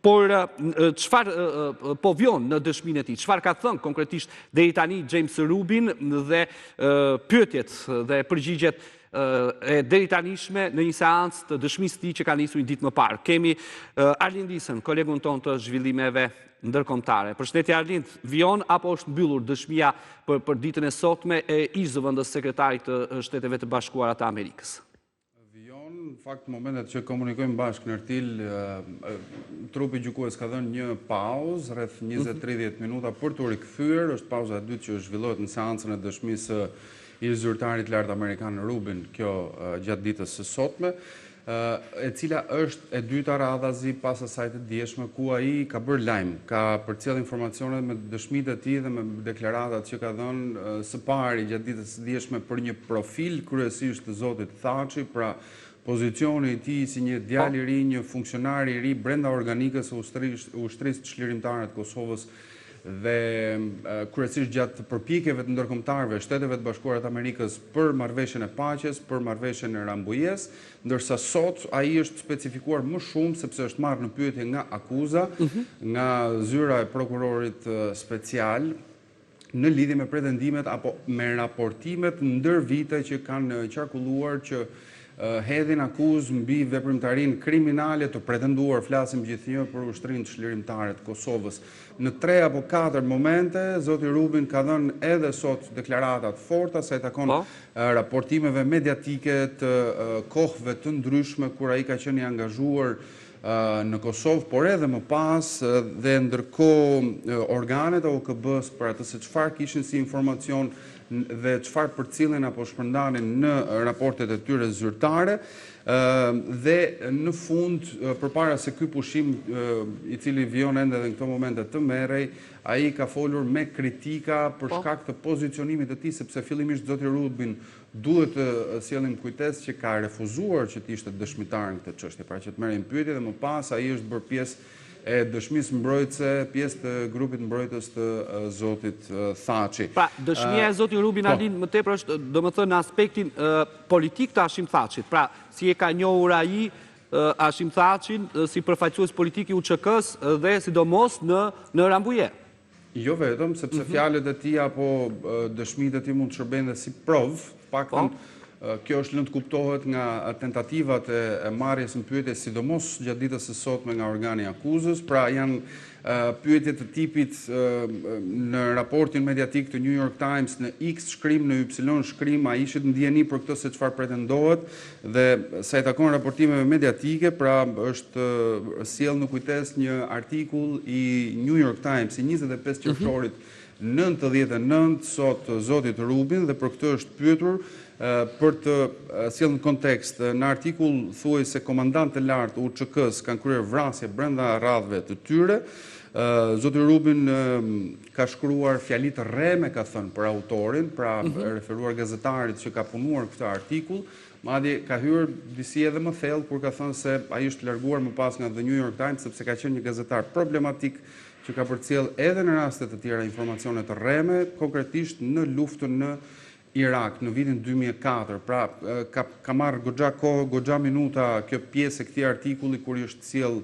Por çfarë po vjon në dëshminë e tij? Çfarë ka thënë konkretisht deri tani James Rubin dhe pyetjet dhe përgjigjet e deri tanishme në një seancë të dëshmisë së tij që ka nisur një ditë më parë. Kemi Arlind Lisën, kolegun ton të zhvillimeve ndërkombëtare. Përshëndetje Arlind, vjon apo është mbyllur dëshmia për ditën e sotme e ish-zëvendës sekretarit të Shteteve të Bashkuara të Amerikës? Në fakt, momentet që komunikojmë bashkë në Ertil, trupi gjykues ka dhënë një pauzë, rreth 20-30 minuta për të rikthyer. Është pauza e dytë që zhvillohet në seancën e dëshmisë i zyrtarit lart amerikan Rubin, kjo gjatë ditës së sotme, e cila është e dyta radhazi pas asaj të dieshme ku ai ka bërë lajm, ka përcjell informacione me dëshmitë e tij dhe me deklaratat që ka dhënë së pari gjatë ditës së dieshme për një profil kryesisht të zotit Thaçi, pra pozicioni i tij si një djalë i ri, një funksionar i ri brenda organikës së ushtrisë çlirimtare të Kosovës dhe kryesisht gjatë përpjekjeve të ndërkombëtarëve Shteteve të Bashkuara të Amerikës për marrëveshjen e paqes, për marrëveshjen e Rambujës, ndërsa sot ai është specifikuar më shumë sepse është marrë në pyetje nga akuza, nga zyra e prokurorit special në lidhje me pretendimet apo me raportimet ndër vite që kanë qarkulluar që hedhin akuzë mbi veprimtarinë kriminale të pretenduar, flasim gjithnjë për ushtrinë çlirimtare të Kosovës. Në 3 apo 4 momente, zoti Rubin ka dhënë edhe sot deklarata të forta sa i takon raportimeve mediatike të kohëve të ndryshme kur ai ka qenë i angazhuar në Kosovë, por edhe më pas dhe ndërkohë organet e OKB-s për atë se çfarë kishin si informacion dhe çfarë përcjellin apo shpërndanin në raportet e tyre zyrtare dhe në fund përpara se ky pushim i cili vjen ende në këto momente të merrej, ai ka folur me kritika për shkak të pozicionimit të tij sepse fillimisht zoti Rubin duhet të sjellim kujtesë që ka refuzuar që të ishte dëshmitar në këtë çështje, pra që të merrejnë pyetje dhe më pas ai është bërë pjesë e dëshmisë mbrojtëse, pjesë të grupit mbrojtës të zotit Thaçi. Pra, dëshmia e zotit Rubin Arlind më tepër është, domethënë, në aspektin politik të Hashim Thaçit. Pra, si e ka njohur ai Hashim Thaçin si përfaqësues politik i UÇK-s dhe sidomos në Rambuje. Jo vetëm, sepse fjalët e tij apo dëshmitë e tij mund të shërbejnë dhe si provë, paktën kjo është lënë të kuptohet nga tentativat e marrjes në pyetje, sidomos gjatë ditës së sotme nga organi i akuzës, pra janë pyetje të tipit në raportin mediatik të New York Times në X shkrim, në Y shkrim, a ishit ndjeni për këtë se çfarë pretendohet dhe sa i takon raportimeve mediatike, pra është sjell në kujtesë një artikull i New York Times i 25 qershorit 99 sot zotit Rubin dhe për këtë është pyetur për të sjellë në kontekst. Në artikull thuaj se komandantë të lartë UÇK-s kanë kryer vrasje brenda radhëve të tyre. Zoti Rubin ka shkruar fjali të rreme, ka thënë, për autorin, pra referuar gazetarit që ka punuar këtë artikull. Madje ka hyrë disi edhe më thellë kur ka thënë se ai është larguar më pas nga The New York Times sepse ka qenë një gazetar problematik që ka përcjell edhe në raste të tjera informacione të rreme, konkretisht në luftën në Irak në vitin 2004. Pra, ka marrë goxha kohë, goxha minuta kjo pjesë e këtij artikulli kur i është sjell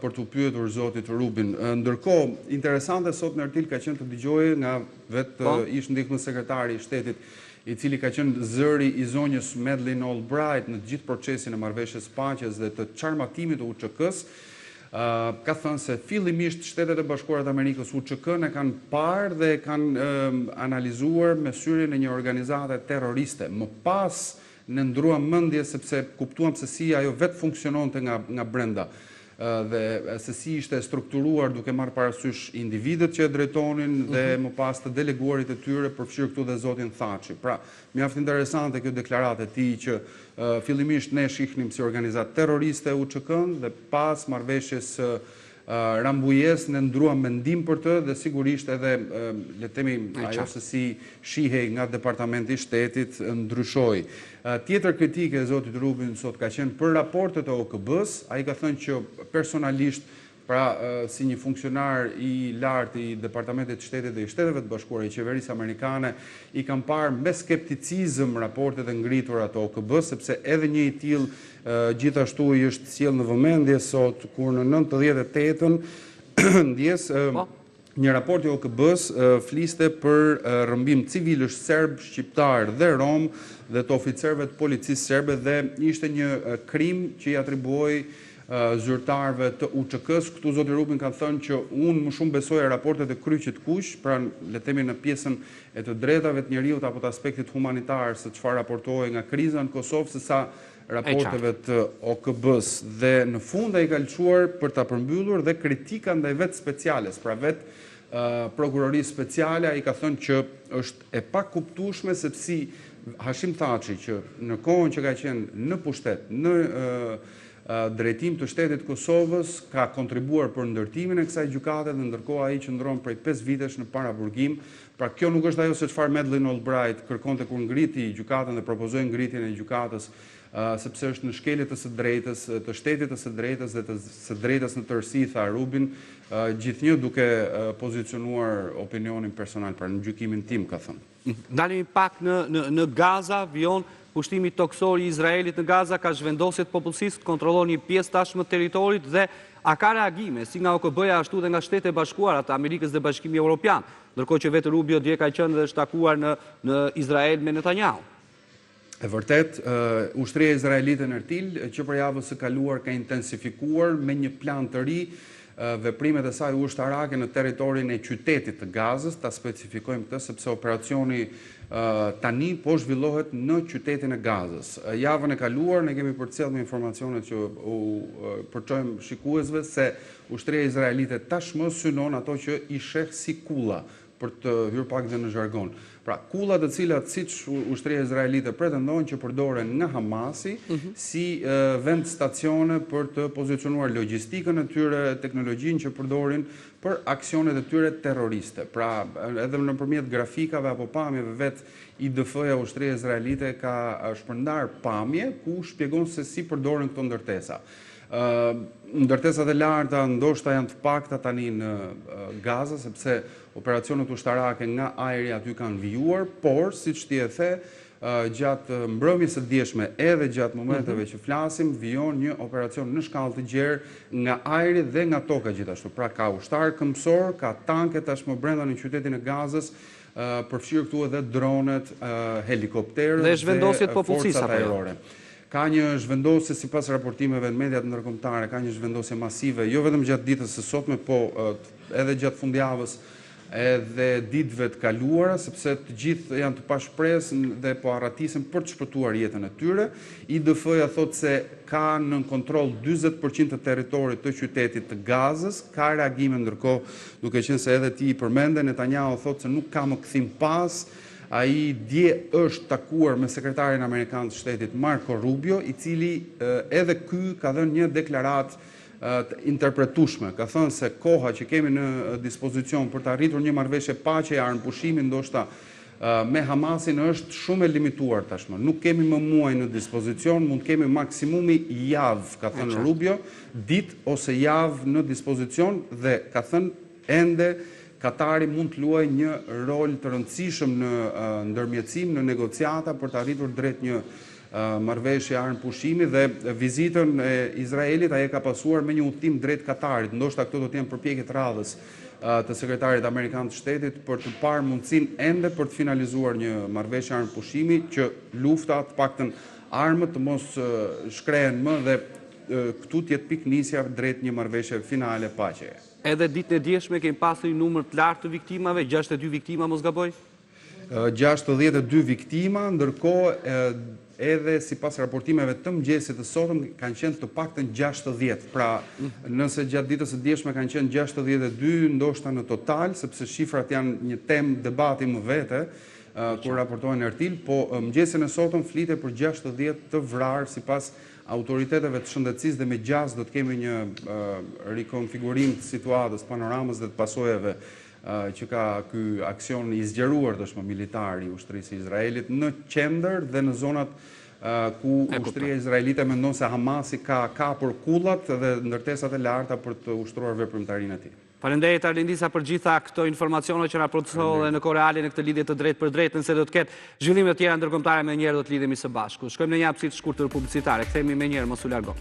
për të pyetur zotit Rubin. Ndërkohë, interesante sot në Ertil ka qenë të dëgjojë nga vetë ish ndihmës sekretari i shtetit, i cili ka qenë zëri i zonjës Madeleine Albright në gjithë procesin e marrëveshjes paqes dhe të çarmatimit të UÇK-s. Ka thënë se fillimisht Shtetet e Bashkuara të Amerikës UÇK-n e kanë parë dhe kanë analizuar me syrin e një organizate terroriste. Më pas ne ndruam mendje sepse kuptuam se si ajo vetë funksiononte nga brenda dhe se si ishte strukturuar duke marrë parasysh individët që e drejtonin dhe më pas të deleguarit e tyre, përfshirë këtu dhe zotin Thaçi. Pra, mjaft interesante kjo deklaratë e tij që fillimisht ne shihnim si organizatë terroriste UÇK-n dhe pas marrëveshjes Rambujes ne ndruam mendim për të dhe sigurisht edhe le të themi ajo se si shihej nga departamenti i shtetit ndryshoi. Tjetër kritike e zotit Rubin sot ka qenë për raportet e OKB-s, ai ka thënë që personalisht Pra, si një funksionar i lartë i Departamentit të Shtetit dhe i Shteteve të Bashkuara i Qeverisë Amerikane, i kam parë me skepticizëm raportet e ngritura të OKB, sepse edhe një i tillë gjithashtu i është sjell në vëmendje sot kur në 98-ën ndjes një raport i OKB-s fliste për rrëmbim civilësh serb, shqiptar dhe rom dhe të oficerëve të policisë serbe dhe ishte një krim që i atribuoi zyrtarëve të UÇK-s. Këtu zoti Rubin ka thënë që unë më shumë besoja raportet e Kryqit Kuq, pra le të themi në pjesën e të drejtave të njerëzit apo të aspektit humanitar se çfarë raportohej nga kriza në Kosovë sesa raporteve të OKB-s dhe në fund ai ka lëshuar për ta përmbyllur dhe kritika ndaj vetë speciales, pra vetë prokurorisë speciale, ai ka thënë që është e pakuptueshme sepse Hashim Thaçi që në kohën që ka qenë në pushtet në drejtim të Shtetit të Kosovës ka kontribuar për ndërtimin e kësaj gjykate dhe ndërkohë ai qëndron prej 5 vitesh në paraburgim. Pra kjo nuk është ajo se çfarë Madeleine Albright kërkonte kur ngriti gjykatën dhe propozoi ngritjen e gjykatës, sepse është në shkelje të së drejtës, të shtetit të së drejtës dhe të së drejtës në tërësi, tha Rubin, gjithnjë duke pozicionuar opinionin personal, pra në gjykimin tim ka thënë. Ndalemi pak në Gaza, vijon pushtimi toksor i Izraelit në Gaza ka zhvendosur popullsisë të kontrollojë një pjesë tashmë të territorit dhe a ka reagime si nga OKB-ja ashtu dhe nga Shtetet e Bashkuara të Amerikës dhe Bashkimi Evropian, ndërkohë që vetë Rubio dje ka qenë dhe është takuar në Izrael me Netanyahu. E vërtet, ushtria izraelite në Ertil që për javën së kaluar ka intensifikuar me një plan të ri veprimet e saj ushtarake në territorin e qytetit të Gazës, ta specifikojmë këtë sepse operacioni tani po zhvillohet në qytetin e Gazës. Javën e kaluar ne kemi përcjellë me informacionet që u përçojmë shikuesve se ushtria izraelite tashmë synon ato që i sheh si kulla, për të hyrë pak dhe në zhargon. Pra, kullat të cilat siç ushtria izraelite pretendon që përdoren nga Hamasi si vend stacione për të pozicionuar logjistikën e tyre, teknologjinë që përdorin për aksionet e tyre terroriste. Pra, edhe nëpërmjet grafikave apo pamjeve vetë IDF-ja ushtria izraelite ka shpërndar pamje ku shpjegon se si përdoren këto ndërtesa. Ndërtesat e larta ndoshta janë të pakta tani në Gaza, sepse operacionet ushtarake nga ajri aty kanë vijuar, por siç ti e the, gjatë mbrëmjes së dieshme edhe gjatë momenteve që flasim, vijon një operacion në shkallë të gjerë nga ajri dhe nga toka gjithashtu. Pra ka ushtar këmbësor, ka tanke tashmë brenda në qytetin e Gazës, përfshirë këtu edhe dronet, helikopterët dhe forcat ajrore. Ka një zhvendosje sipas raportimeve në mediat ndërkombëtare, ka një zhvendosje masive, jo vetëm gjatë ditës së sotme, po edhe gjatë fundjavës edhe ditëve të kaluara, sepse të gjithë janë të pashpresë dhe po arratisin për të shpëtuar jetën e tyre. IDF-ja thotë se ka në kontroll 40% të territorit të qytetit të Gazës, ka reagime ndërkohë, duke qenë se edhe ti i përmende, Netanyahu thotë se nuk ka më kthim pas. Ai dje është takuar me sekretarin amerikan të shtetit Marco Rubio, i cili edhe ky ka dhënë një deklaratë të interpretueshme. Ka thënë se koha që kemi në dispozicion për të arritur një marrëveshje paqe e armëpushimi ndoshta me Hamasin është shumë e limituar tashmë. Nuk kemi më muaj në dispozicion, mund kemi maksimumi javë, ka thënë Rubio, ditë ose javë në dispozicion dhe ka thënë ende Katari mund të luajë një rol të rëndësishëm në ndërmjetësim, në negociata për të arritur drejt një marrëveshje armëpushimi dhe vizitën e Izraelit ai ka pasuar me një udhtim drejt Katarit. Ndoshta këto do të jenë përpjekjet radhës të sekretarit amerikan të shtetit për të parë mundësinë ende për të finalizuar një marrëveshje armëpushimi që lufta, të paktën armët të mos shkrehen më dhe këtu të jetë piknisja drejt një marrëveshje finale paqeje. Edhe ditën e djeshme kemi pasur një numër të lartë të viktimave, 62 viktima mos gaboj? 62 viktima, ndërkohë edhe sipas raportimeve të mëngjesit të sotëm kanë qenë të paktën 60. Pra, nëse gjatë ditës së djeshme kanë qenë 62, ndoshta në total, sepse shifrat janë një temë debati më vete, kur raportohen në Ertil, po mëngjesin e sotëm flitet për 60 të vrarë sipas autoriteteve të shëndetësisë dhe me gjas do të kemi një rikonfigurim të situatës, panoramës dhe të pasojave që ka ky aksion i zgjeruar tashmë militar i ushtrisë së Izraelit në qendër dhe në zonat ku ushtria izraelite mendon se Hamasi ka kapur kullat dhe ndërtesat e larta për të ushtruar veprimtarinë e tij. Faleminderit Arlindisa për gjitha këto informacione që na plotësove në kohë reale në këtë lidhje të drejtë për drejtë, nëse do të ketë zhvillime të tjera ndërkombëtare më njëherë do të lidhemi së bashku. Shkojmë në një hapësirë të shkurtër publicitare. Kthehemi më njëherë, mos u largo.